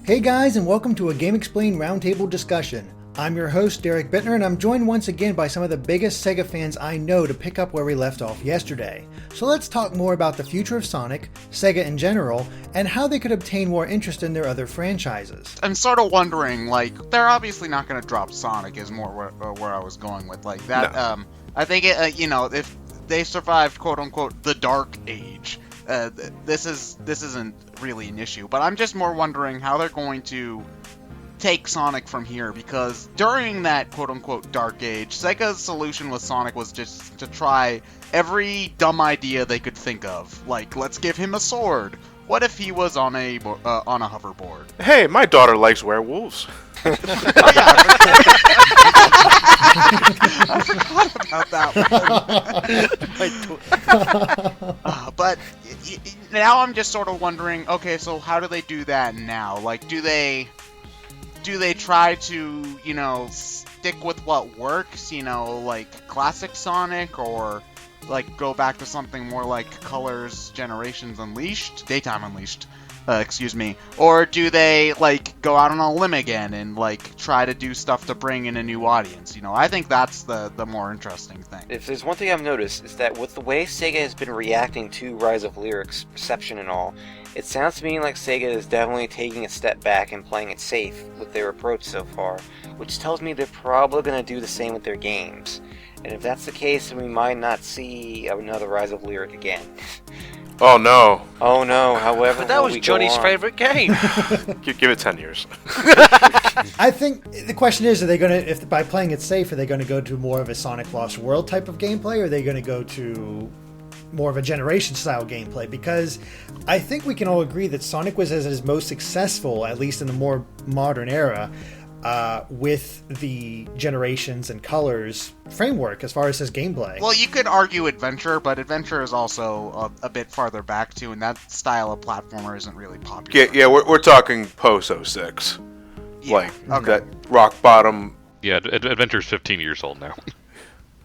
Hey guys, and welcome to a GameXplain Roundtable discussion. I'm your host, Derek Bittner, and I'm joined once again by some of the biggest Sega fans I know to pick up where we left off yesterday. So let's talk more about the future of Sonic, Sega in general, and how they could obtain more interest in their other franchises. I'm sort of wondering, they're obviously not going to drop Sonic, is more where I was going with, that. No. I think, if they survived, quote-unquote, the Dark Age, this isn't really an issue, but I'm just more wondering how they're going to take Sonic from here, because during that quote-unquote Dark Age, Sega's solution with Sonic was just to try every dumb idea they could think of, let's give him a sword. What if he was on a hoverboard? Hey, my daughter likes werewolves. I forgot about that one. But now I'm just sort of wondering, okay, so how do they do that now? Do they try to, stick with what works, classic Sonic, or go back to something more like Colors Generations Unleashed, Daytime Unleashed, or do they go out on a limb again and try to do stuff to bring in a new audience? I think that's the more interesting thing. If there's one thing I've noticed, is that with the way Sega has been reacting to Rise of Lyrics reception and all, it sounds to me like Sega is definitely taking a step back and playing it safe with their approach so far, which tells me they're probably going to do the same with their games. And if that's the case, then we might not see another Rise of Lyric again. Oh no. Oh no, however, but that was Johnny's favorite game. Give it 10 years. I think the question is, are they going to, if by playing it safe, are they going to go to more of a Sonic Lost World type of gameplay, or are they going to go to more of a Generation style gameplay? Because I think we can all agree that Sonic was at his most successful, at least in the more modern era, with the Generations and Colors framework as far as his gameplay. Well, you could argue Adventure, but Adventure is also a bit farther back too, and that style of platformer isn't really popular. Yeah, we're talking post 06. Yeah, okay. That rock bottom. Yeah, Adventure's 15 years old now.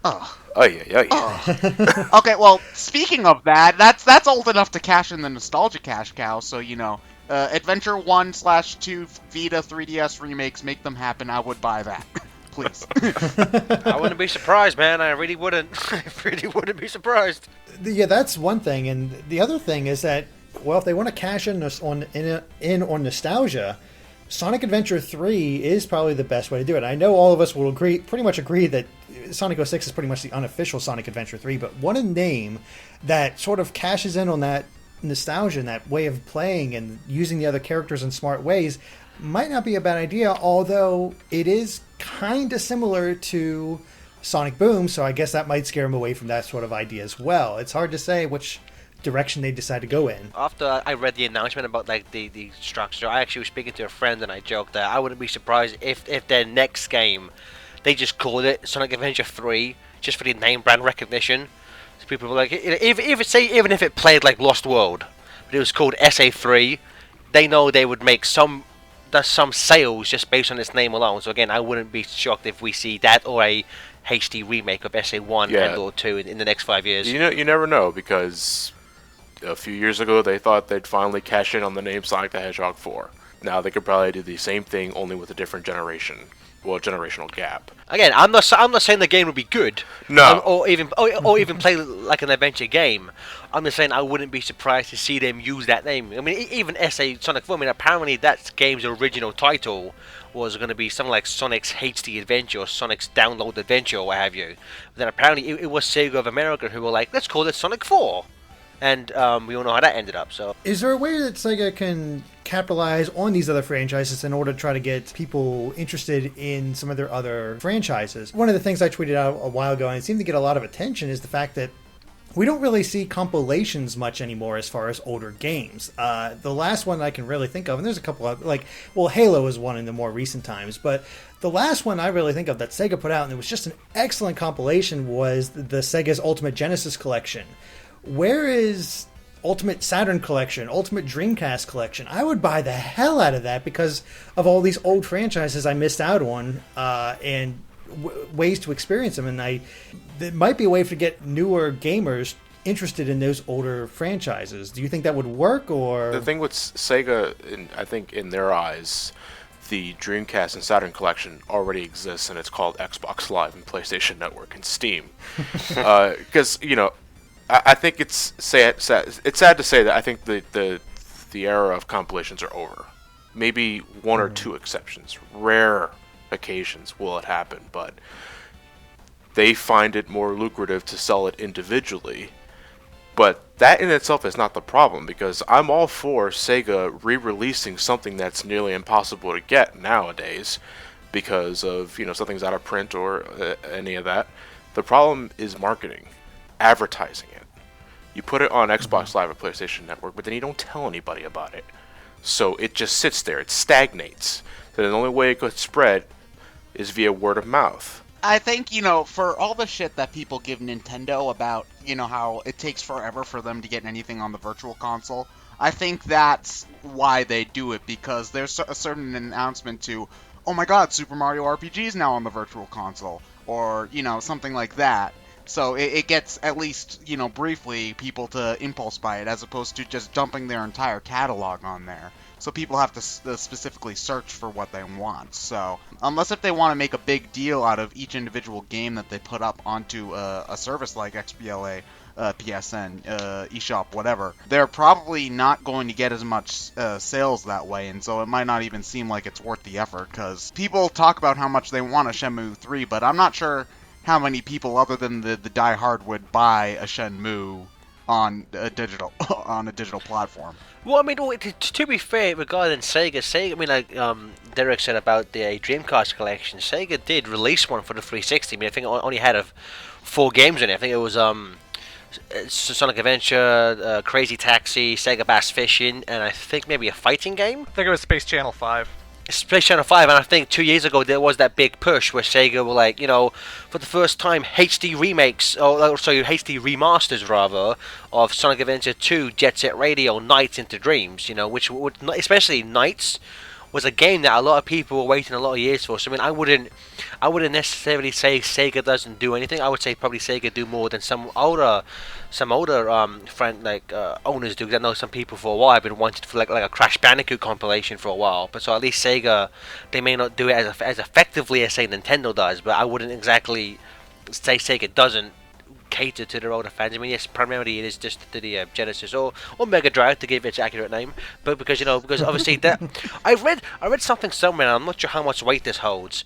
Oh. Yeah. Okay, well, speaking of that's old enough to cash in the nostalgia cash cow, so, Adventure 1/2 Vita 3DS remakes, make them happen. I would buy that. Please. I wouldn't be surprised, man. I really wouldn't. I really wouldn't be surprised. Yeah, that's one thing. And the other thing is that, well, if they want to cash in on nostalgia, Sonic Adventure 3 is probably the best way to do it. I know all of us will pretty much agree that Sonic 06 is pretty much the unofficial Sonic Adventure 3, but what a name that sort of cashes in on that nostalgia and that way of playing and using the other characters in smart ways might not be a bad idea, although it is kind of similar to Sonic Boom, so I guess that might scare them away from that sort of idea as well. It's hard to say which direction they decide to go in. After I read the announcement about the structure, I actually was speaking to a friend and I joked that I wouldn't be surprised if their next game they just called it Sonic Adventure 3 just for the name brand recognition. So people were like, even if it played like Lost World, but it was called SA3, they know they would make some sales just based on its name alone. So again, I wouldn't be shocked if we see that or a HD remake of SA1 and or 2 in the next 5 years. You never know, because a few years ago they thought they'd finally cash in on the name Sonic the Hedgehog 4. Now they could probably do the same thing, only with a different generation. Well, generational gap. Again, I'm not saying the game would be good. No. Or even play like an adventure game. I'm just saying I wouldn't be surprised to see them use that name. I mean, even SA Sonic 4, I mean, apparently that game's original title was going to be something like Sonic's HD Adventure or Sonic's Download Adventure or what have you. But then apparently it was Sega of America who were like, let's call it Sonic 4. And we all know how that ended up. So, is there a way that Sega can capitalize on these other franchises in order to try to get people interested in some of their other franchises? One of the things I tweeted out a while ago, and it seemed to get a lot of attention, is the fact that we don't really see compilations much anymore as far as older games. The last one I can really think of, and there's a couple of, Halo is one in the more recent times, but the last one I really think of that Sega put out, and it was just an excellent compilation, was the Sega's Ultimate Genesis Collection. Where is Ultimate Saturn Collection, Ultimate Dreamcast Collection? I would buy the hell out of that because of all these old franchises I missed out on, and ways to experience them, and there might be a way to get newer gamers interested in those older franchises. Do you think that would work? Or the thing with Sega, I think in their eyes, the Dreamcast and Saturn collection already exists, and it's called Xbox Live and PlayStation Network and Steam. Because I think it's sad to say that I think the era of compilations are over. Maybe one or two exceptions, rare occasions will it happen, but they find it more lucrative to sell it individually. But that in itself is not the problem, because I'm all for Sega re-releasing something that's nearly impossible to get nowadays because of something's out of print or any of that. The problem is marketing, advertising it. You put it on Xbox Live or PlayStation Network, but then you don't tell anybody about it, so it just sits there, it stagnates. So the only way it could spread is via word of mouth. I think, for all the shit that people give Nintendo about, how it takes forever for them to get anything on the Virtual Console, I think that's why they do it, because there's a certain announcement to, oh my god, Super Mario RPG is now on the Virtual Console, or, something like that. So it gets, at least, briefly, people to impulse buy it, as opposed to just dumping their entire catalog on there. So people have to specifically search for what they want. So unless if they want to make a big deal out of each individual game that they put up onto a service like XBLA, PSN, eShop, whatever, they're probably not going to get as much sales that way, and so it might not even seem like it's worth the effort, because people talk about how much they want a Shenmue 3, but I'm not sure how many people other than the die-hard would buy a Shenmue on a digital platform. Well, I mean, to be fair, regarding Sega, Derek said about the Dreamcast collection, Sega did release one for the 360. I mean, I think it only had 4 games in it. I think it was Sonic Adventure, Crazy Taxi, Sega Bass Fishing, and I think maybe a fighting game. I think it was Space Channel 5. Space Channel 5, and I think 2 years ago there was that big push where Sega were like, for the first time, HD remakes, HD remasters rather, of Sonic Adventure 2, Jet Set Radio, Nights into Dreams, which would, especially Nights, was a game that a lot of people were waiting a lot of years for. So I mean, I wouldn't necessarily say Sega doesn't do anything. I would say probably Sega do more than some older owners do. Because I know some people for a while have been wanting for like a Crash Bandicoot compilation for a while. But so at least Sega, they may not do it as effectively as say Nintendo does. But I wouldn't exactly say Sega doesn't cater to their older fans. I mean, yes, primarily it is just to the Genesis or Mega Drive, to give it its accurate name. But because obviously that I read something somewhere, and I'm not sure how much weight this holds,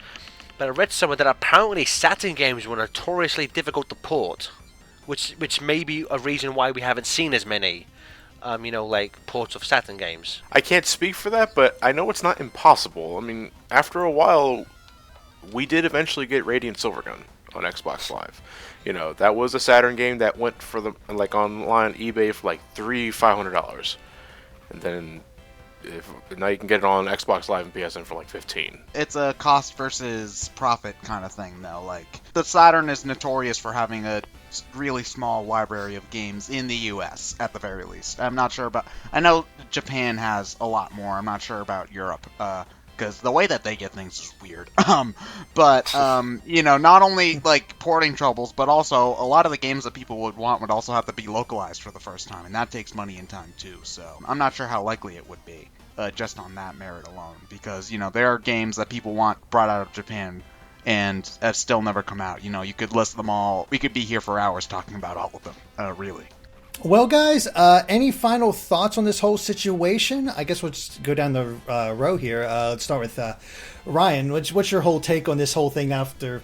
but I read somewhere that apparently Saturn games were notoriously difficult to port, which may be a reason why we haven't seen as many ports of Saturn games. I can't speak for that, but I know it's not impossible. I mean, after a while, we did eventually get Radiant Silvergun on Xbox Live. That was a Saturn game that went for online eBay for $500, and then now you can get it on Xbox Live and PSN for $15. It's a cost versus profit kind of thing, though. The Saturn is notorious for having a really small library of games in the US, at the very least. I'm not sure about. I know Japan has a lot more. I'm not sure about Europe. Because the way that they get things is weird. But not only porting troubles, but also a lot of the games that people would want would also have to be localized for the first time, and that takes money and time too. So I'm not sure how likely it would be, just on that merit alone, because there are games that people want brought out of Japan and have still never come out. You could list them all. We could be here for hours talking about all of them. Really. Well, guys, any final thoughts on this whole situation? I guess we'll just go down the row here. Let's start with Ryan. What's your whole take on this whole thing after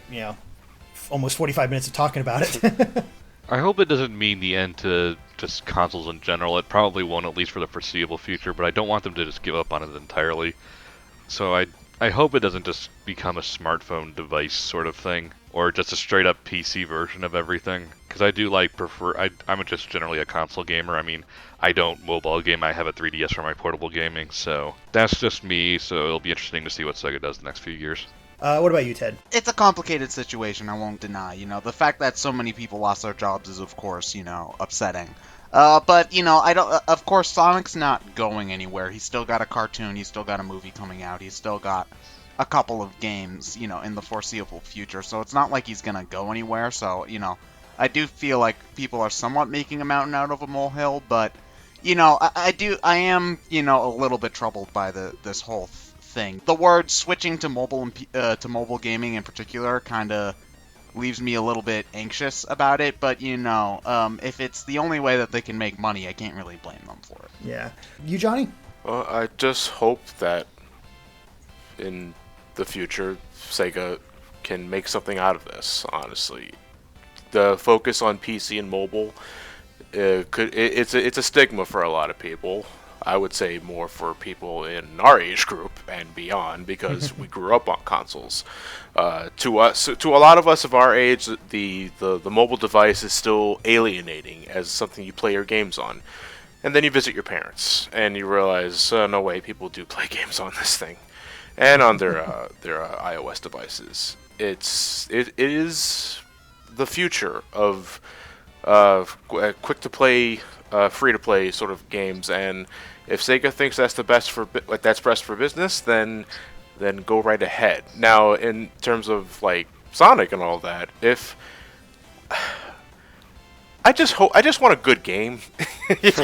almost 45 minutes of talking about it? I hope it doesn't mean the end to just consoles in general. It probably won't, at least for the foreseeable future, but I don't want them to just give up on it entirely. So I hope it doesn't just become a smartphone device sort of thing, or just a straight up PC version of everything. Because I do I'm just generally a console gamer. I mean, I don't mobile game. I have a 3DS for my portable gaming, so that's just me. So it'll be interesting to see what Sega does the next few years. What about you, Ted? It's a complicated situation, I won't deny. The fact that so many people lost their jobs is, of course, upsetting. But, I don't. Of course, Sonic's not going anywhere. He's still got a cartoon. He's still got a movie coming out. He's still got a couple of games, in the foreseeable future. So it's not like he's gonna go anywhere. So, I do feel like people are somewhat making a mountain out of a molehill. But, I am, a little bit troubled by this whole thing. The word switching to mobile to mobile gaming in particular kind of leaves me a little bit anxious about it, but if it's the only way that they can make money, I can't really blame them for it. Yeah. You, Johnny? Well, I just hope that in the future, Sega can make something out of this, honestly. The focus on PC and mobile, it's a stigma for a lot of people. I would say more for people in our age group and beyond, because we grew up on consoles. To a lot of us of our age, the mobile device is still alienating as something you play your games on. And then you visit your parents, and you realize, no way, people do play games on this thing, and on their iOS devices. It is the future of quick to play, free to play sort of games, and if Sega thinks that's best for business, then go right ahead. Now, in terms of like Sonic and all that, I just want a good game. It's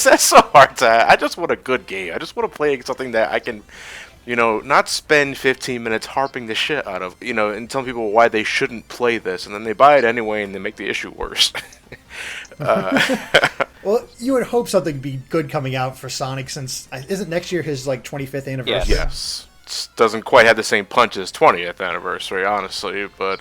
that's so hard to. I just want a good game. I just want to play something that I can, not spend 15 minutes harping the shit out of, and telling people why they shouldn't play this, and then they buy it anyway, and they make the issue worse. Well, you would hope something would be good coming out for Sonic, since isn't next year his 25th anniversary? Yes. Doesn't quite have the same punch as 20th anniversary, honestly, but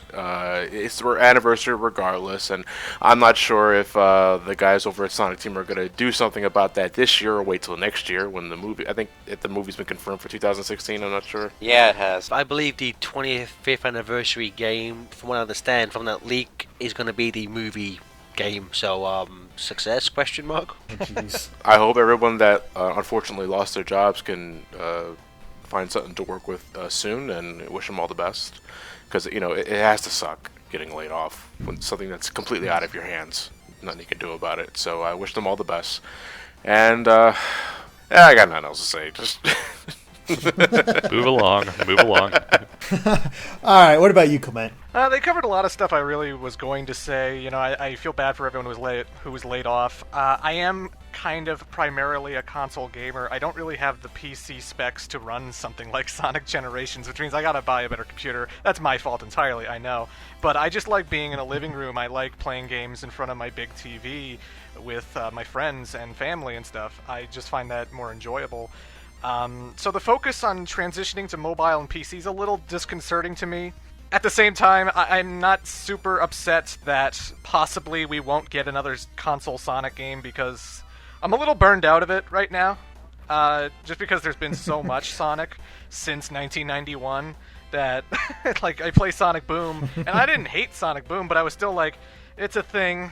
it's the anniversary regardless, and I'm not sure if the guys over at Sonic Team are going to do something about that this year or wait till next year when I think if the movie's been confirmed for 2016, I'm not sure. Yeah, it has. I believe the 25th anniversary game, from what I understand from that leak, is going to be the movie game, so success, question mark? Oh, I hope everyone that unfortunately lost their jobs can find something to work with soon, and wish them all the best, because it has to suck getting laid off when something that's completely out of your hands, nothing you can do about it. So I wish them all the best, and I got nothing else to say, just Move along. All right, what about you, Clement? They covered a lot of stuff I really was going to say. I feel bad for everyone who was laid off. I am kind of primarily a console gamer. I don't really have the PC specs to run something like Sonic Generations, which means I gotta buy a better computer. That's my fault entirely, I know. But I just like being in a living room. I like playing games in front of my big TV with my friends and family and stuff. I just find that more enjoyable. So the focus on transitioning to mobile and PC is a little disconcerting to me. At the same time, I'm not super upset that possibly we won't get another console Sonic game, because I'm a little burned out of it right now. Just because there's been so much Sonic since 1991 that like I play Sonic Boom, and I didn't hate Sonic Boom, but I was still like, it's a thing.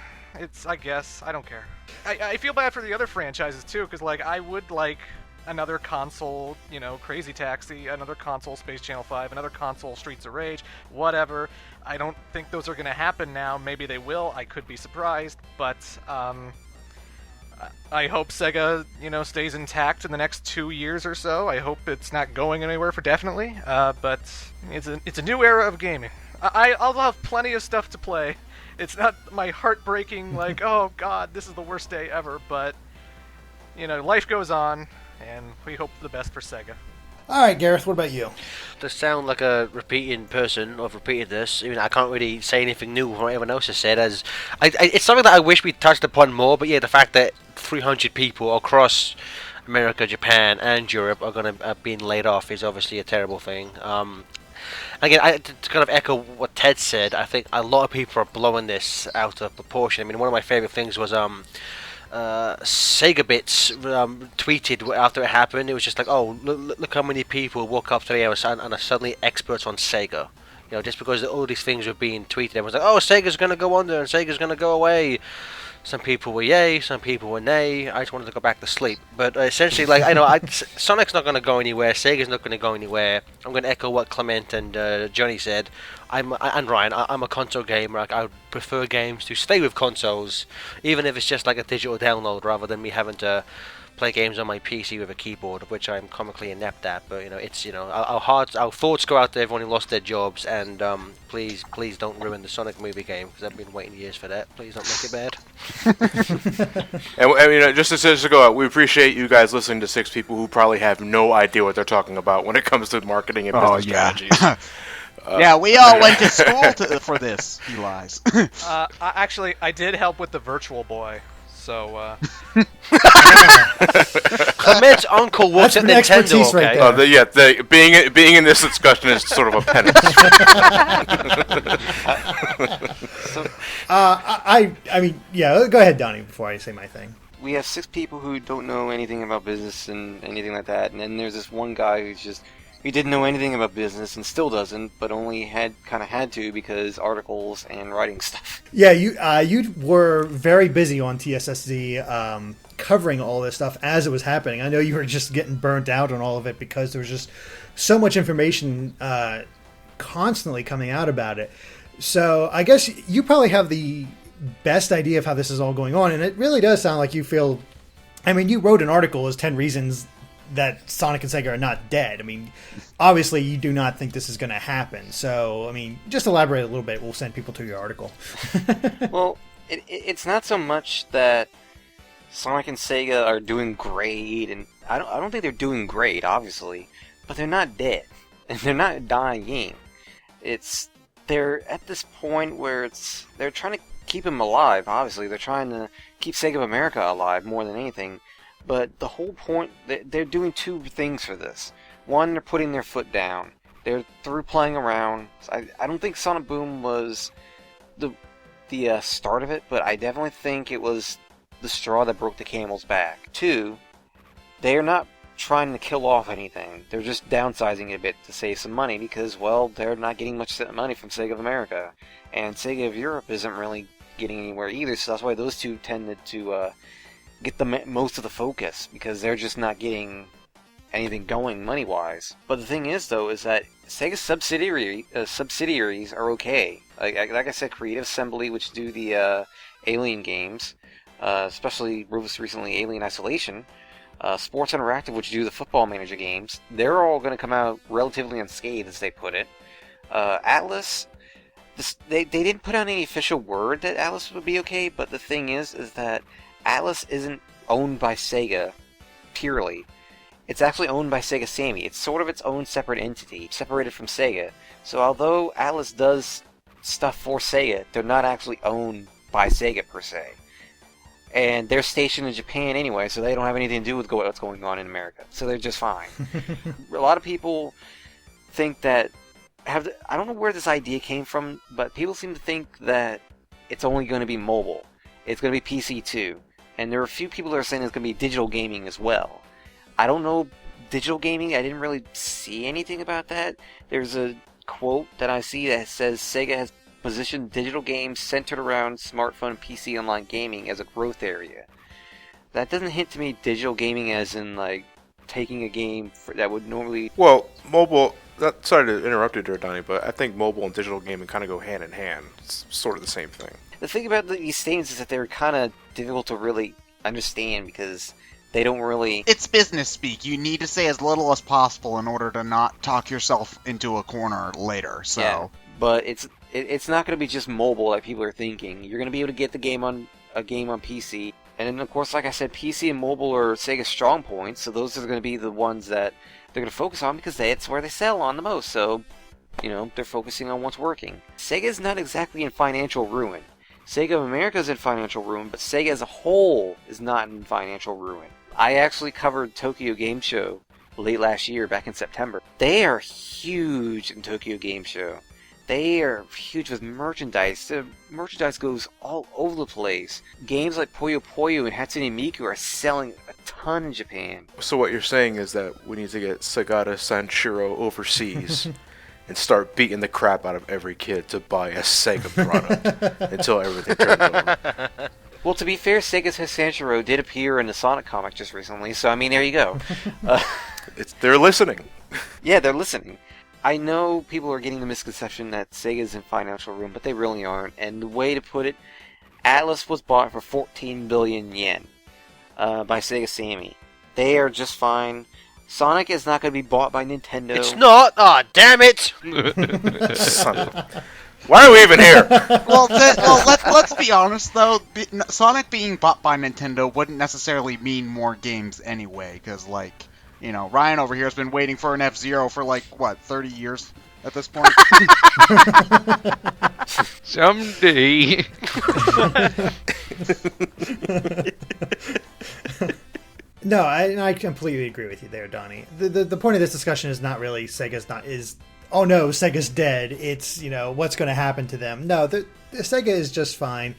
I guess, I don't care. I feel bad for the other franchises too, because like I would like another console, Crazy Taxi, another console Space Channel 5, another console Streets of Rage, whatever. I don't think those are going to happen now. Maybe they will. I could be surprised, but I hope Sega, stays intact in the next 2 years or so. I hope it's not going anywhere for definitely. But it's a new era of gaming. I'll have plenty of stuff to play. It's not my heartbreaking like, oh god, this is the worst day ever. But life goes on. And we hope the best for Sega. All right, Gareth, what about you? To sound like a repeating person, I've repeated this. I can't really say anything new from what everyone else has said. It's something that I wish we touched upon more. But yeah, the fact that 300 people across America, Japan, and Europe are going to being laid off is obviously a terrible thing. Again, to kind of echo what Ted said, I think a lot of people are blowing this out of proportion. One of my favorite things was Sega Bits tweeted after it happened. It was just like, oh, look how many people woke up today and are suddenly experts on Sega. You know, just because all these things were being tweeted, everyone's like, oh, Sega's going to go under and Sega's going to go away. Some people were yay, some people were nay. I just wanted to go back to sleep. But essentially, like, Sonic's not going to go anywhere. Sega's not going to go anywhere. I'm going to echo what Clement and Johnny said. And Ryan, I'm a console gamer. I would prefer games to stay with consoles, even if it's just like a digital download, rather than me having to play games on my PC with a keyboard, which I'm comically inept at. But it's our thoughts go out to everyone who lost their jobs, and please don't ruin the Sonic movie game, because I've been waiting years for that. Please don't make it bad. And just to go out, we appreciate you guys listening to six people who probably have no idea what they're talking about when it comes to marketing and business strategies. Yeah, we all went to school for this, you lies. I did help with the Virtual Boy, so... Clement's uncle works at Nintendo, right okay? Being in this discussion is sort of a penance. Go ahead, Donnie, before I say my thing. We have 6 people who don't know anything about business and anything like that, and then there's this one guy he didn't know anything about business and still doesn't, but only had to because articles and writing stuff. Yeah, you were very busy on TSSZ covering all this stuff as it was happening. I know you were just getting burnt out on all of it because there was just so much information constantly coming out about it. So I guess you probably have the best idea of how this is all going on, and it really does sound like you feel... I mean, you wrote an article as 10 reasons that Sonic and Sega are not dead. I mean, obviously you do not think this is going to happen. So, I mean, just elaborate a little bit. We'll send people to your article. Well, it's not so much that Sonic and Sega are doing great, and I don't think they're doing great, obviously, but they're not dead, and they're not a dying game. They're at this point where they're trying to keep them alive, obviously. They're trying to keep Sega of America alive more than anything. But the whole point, they're doing 2 things for this. One, they're putting their foot down. They're through playing around. I don't think Sonic Boom was the start of it, but I definitely think it was the straw that broke the camel's back. 2, they're not trying to kill off anything. They're just downsizing it a bit to save some money because, well, they're not getting much money from Sega of America. And Sega of Europe isn't really getting anywhere either, so that's why those 2 tended to... get the most of the focus, because they're just not getting anything going money-wise. But the thing is, though, is that Sega's subsidiaries are okay. Like I said, Creative Assembly, which do the Alien games, especially most recently Alien Isolation, Sports Interactive, which do the Football Manager games, they're all going to come out relatively unscathed, as they put it. Atlas... They didn't put out any official word that Atlas would be okay, but the thing is that Atlas isn't owned by Sega, purely. It's actually owned by Sega Sammy. It's sort of its own separate entity, separated from Sega. So although Atlas does stuff for Sega, they're not actually owned by Sega, per se. And they're stationed in Japan anyway, so they don't have anything to do with what's going on in America. So they're just fine. A lot of people think that... I don't know where this idea came from, but people seem to think that it's only going to be mobile. It's going to be PC too. And there are a few people that are saying it's going to be digital gaming as well. I don't know digital gaming. I didn't really see anything about that. There's a quote that I see that says Sega has positioned digital games centered around smartphone and PC online gaming as a growth area. That doesn't hint to me digital gaming as in, like, taking a game that would normally... Well, mobile... Sorry to interrupt you there, Donnie, but I think mobile and digital gaming kind of go hand in hand. It's sort of the same thing. The thing about these statements is that they're kind of difficult to really understand because they don't really... It's business speak. You need to say as little as possible in order to not talk yourself into a corner later. So, yeah, but it's not going to be just mobile like people are thinking. You're going to be able to get the game on PC. And then, of course, like I said, PC and mobile are Sega's strong points, so those are going to be the ones that they're going to focus on because that's where they sell on the most. So, they're focusing on what's working. Sega's not exactly in financial ruin. Sega of America is in financial ruin, but Sega as a whole is not in financial ruin. I actually covered Tokyo Game Show late last year, back in September. They are huge in Tokyo Game Show. They are huge with merchandise. The merchandise goes all over the place. Games like Puyo Puyo and Hatsune Miku are selling a ton in Japan. So what you're saying is that we need to get Sagata Sanshiro overseas and start beating the crap out of every kid to buy a Sega product until everything turns over. Well, to be fair, Sega's Sanshiro did appear in the Sonic comic just recently, so I mean, there you go. They're listening. Yeah, they're listening. I know people are getting the misconception that Sega's in financial ruin, but they really aren't. And the way to put it, Atlas was bought for 14 billion yen by Sega Sammy. They are just fine. Sonic is not going to be bought by Nintendo. It's not! Aw, oh, damn it! Son of a... Why are we even here? Well, let's be honest though. Sonic being bought by Nintendo wouldn't necessarily mean more games anyway, because like, you know, Ryan over here has been waiting for an F-Zero for like what, 30 years at this point. Someday. No, I completely agree with you there, Donnie. The point of this discussion is not really oh no, Sega's dead. It's, you know, what's going to happen to them. No, the Sega is just fine.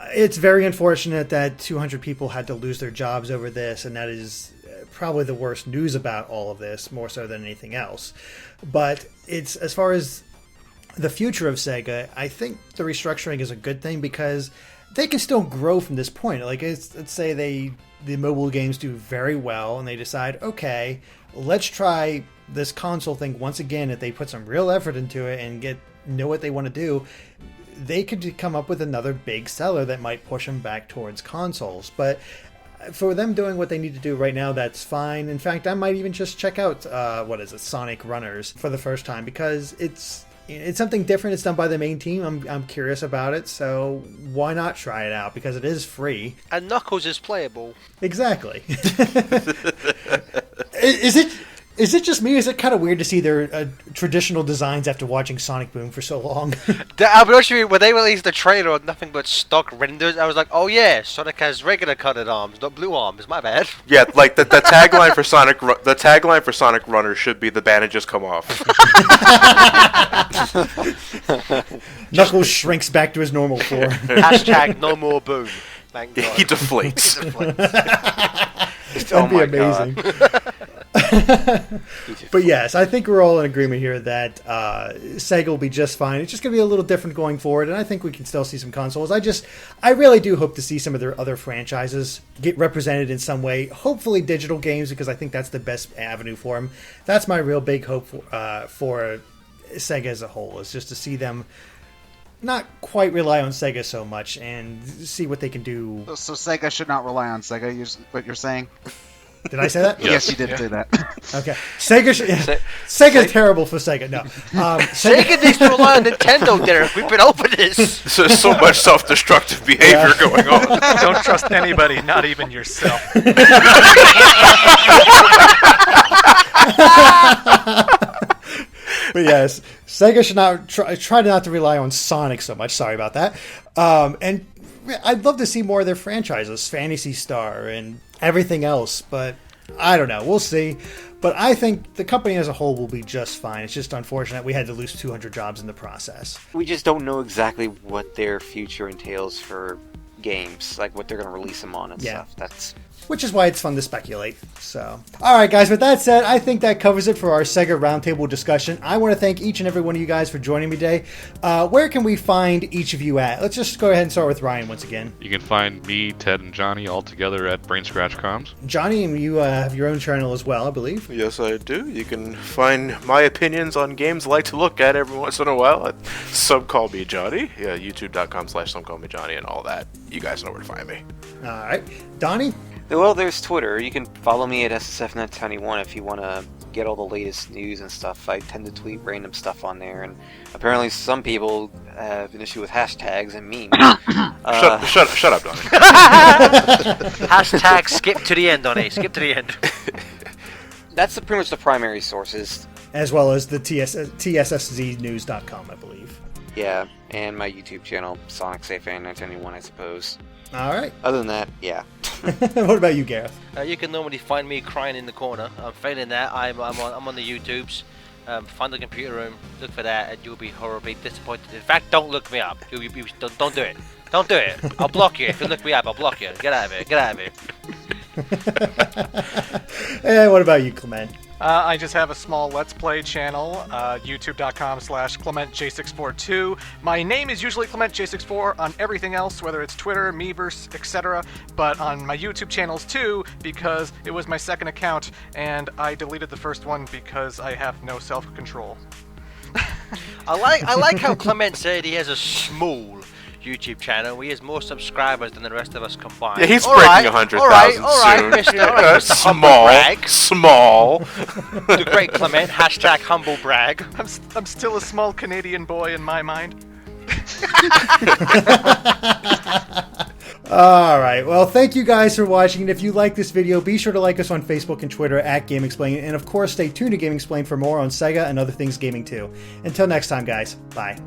It's very unfortunate that 200 people had to lose their jobs over this, and that is probably the worst news about all of this, more so than anything else. But it's, as far as the future of Sega, I think the restructuring is a good thing because they can still grow from this point. Like, let's say the mobile games do very well, and they decide, okay, let's try this console thing once again. If they put some real effort into it and know what they want to do, they could come up with another big seller that might push them back towards consoles. But for them doing what they need to do right now, that's fine. In fact, I might even just check out Sonic Runners for the first time, because it's something different. It's done by the main team. I'm curious about it, so why not try it out? Because it is free. And Knuckles is playable. Exactly. Is it just me? Is it kind of weird to see their traditional designs after watching Sonic Boom for so long? I'll be honest with you, when they released the trailer on nothing but stock renders, I was like, oh yeah, Sonic has regular colored arms, not blue arms. My bad. Yeah, like the tagline for Sonic Runners should be "the bandages come off." Knuckles shrinks back to his normal form. Hashtag no more Boom. Thank God. He deflates. That'd be amazing. But yes, I think we're all in agreement here that Sega will be just fine. It's just going to be a little different going forward, and I think we can still see some consoles. I really do hope to see some of their other franchises get represented in some way. Hopefully digital games, because I think that's the best avenue for them. That's my real big hope for Sega as a whole, is just to see them not quite rely on Sega so much and see what they can do. So Sega should not rely on Sega, what you're saying? Did I say that? Yes, you did say that. Okay. Sega's terrible for Sega. No. Sega needs to rely on Nintendo, Derek. We've been over this. There's so much self-destructive behavior going on. Don't trust anybody, not even yourself. But yes, Sega should not try not to rely on Sonic so much. Sorry about that. And I'd love to see more of their franchises, Phantasy Star and everything else, but I don't know. We'll see. But I think the company as a whole will be just fine. It's just unfortunate we had to lose 200 jobs in the process. We just don't know exactly what their future entails for games, like what they're going to release them on and stuff. Which is why it's fun to speculate. So, all right, guys, with that said, I think that covers it for our Sega Roundtable discussion. I want to thank each and every one of you guys for joining me today. Where can we find each of you at? Let's just go ahead and start with Ryan once again. You can find me, Ted, and Johnny all together at Brain Scratch Comms. Johnny, you have your own channel as well, I believe. Yes, I do. You can find my opinions on games I like to look at every once in a while at Some Call Me Johnny. Yeah, youtube.com/SomeCallMeJohnny and all that. You guys know where to find me. All right. Donnie? Well, there's Twitter. You can follow me at SSFNet21 if you want to get all the latest news and stuff. I tend to tweet random stuff on there, and apparently some people have an issue with hashtags and memes. Shut up, Donnie. Hashtag skip to the end, Donnie. Skip to the end. That's pretty much the primary sources. As well as the TSSZnews.com, I believe. Yeah, and my YouTube channel, Sonic Fan 921, I suppose. All right. Other than that, yeah. What about you, Gareth? You can normally find me crying in the corner. I'm failing that. I'm on the YouTubes. find the computer room, look for that, and you'll be horribly disappointed. In fact, don't look me up. Don't do it. Don't do it. I'll block you. If you look me up, I'll block you. Get out of here. Get out of here. Hey, what about you, Clement? I just have a small Let's Play channel, youtube.com/ClementJ642. My name is usually ClementJ64 on everything else, whether it's Twitter, Miiverse, etc. But on my YouTube channels too, because it was my second account, and I deleted the first one because I have no self-control. I like how Clement said he has a small YouTube channel. He has more subscribers than the rest of us combined. Yeah, he's breaking 100,000 all right, soon. Mr. Small. The great Clement, hashtag humble brag. I'm still a small Canadian boy in my mind. Alright, well, thank you guys for watching, and if you like this video, be sure to like us on Facebook and Twitter at GameXplain, and of course, stay tuned to GameXplain for more on Sega and other things gaming too. Until next time, guys, bye.